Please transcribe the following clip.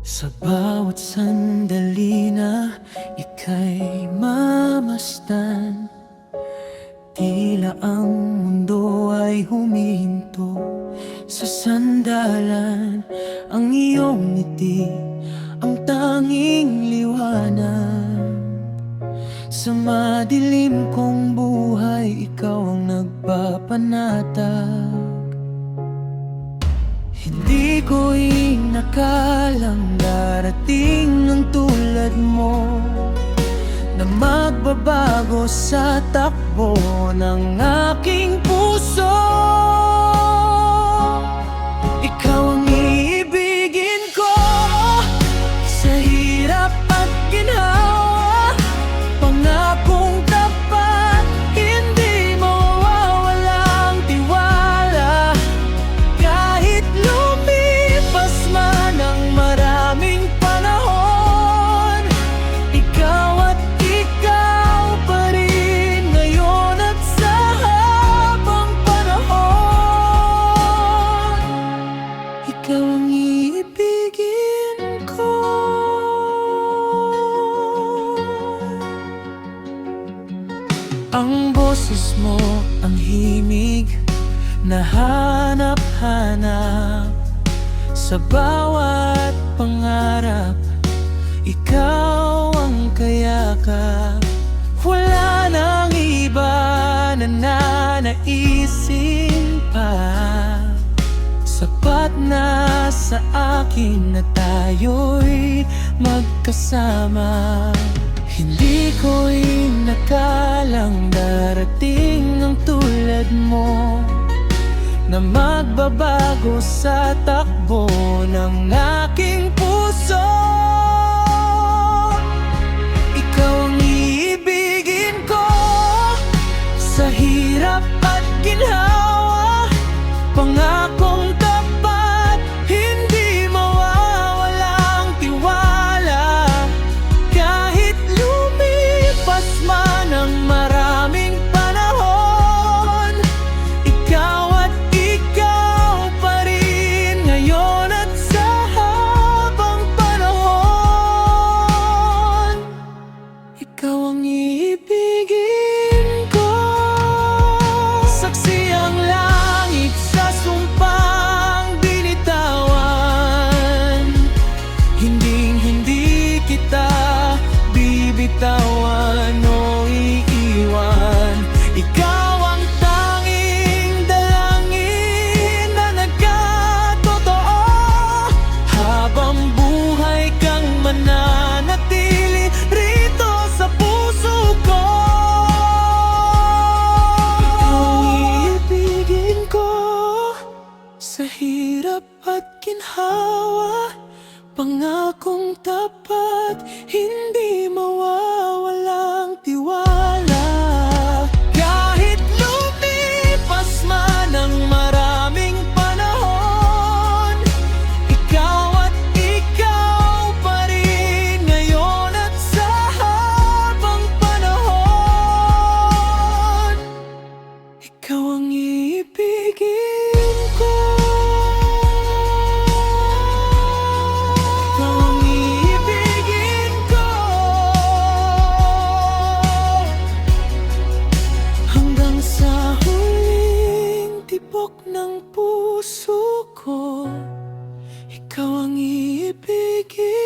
Sa bawat sandali na ika'y mamasdan, tila ang mundo ay humihinto sa sandalan. Ang iyong ngiti ang tanging liwanag. Sa madilim kong buhay, ikaw ang nagpapanatag. Hindi ko inakalang darating ng tulad mo, na magbabago sa takbo ng aking puso. Ikaw ang iibigin ko sa hirap at ginhawa, pangakong tapat, hindi mawawalang tiwala. Kahit lumipas man ang maraming panahon, ikaw at ikaw pa rin ngayon at sa habang panahon. Ikaw ang iibigin ko. Ang boses mo ang himig na hanap-hanap sa bawat pangarap. Ikaw ang kayakap, wala nang iba na nanaisin pa. Sapat na sa akin na tayo'y magkasama. Hindi ko inakalang darating ang tulad mo, na magbabago sa takbo ng aking puso. Ikaw ang iibigin ko sa hirap at ginhawa, pangakong tapat, hindi mawawalang tiwala. Kahit lumipas man ang maraming panahon, ikaw at ikaw pa rin ngayon at sa habang panahon. Ikaw ang iibigin ko. Saksi ang langit sa sumpang binitawan, hinding-hindi kita bibitawan o iiwan. Ikaw ang tanging dalangin na nagkatotoo, habang buhay kang mananatili rito sa puso ko. Ikaw ang iibigin ko sa hirap at ginhawa, pangakong tapat, hindi mawawalang tiwala. Kahit lumipas man ang maraming panahon, ikaw at ikaw pa rin ngayon at sa habang panahon. Ikaw ang iibigin ko. Ikaw ang iibigin ko hanggang sa huling tibok ng puso ko. Ikaw ang iibigin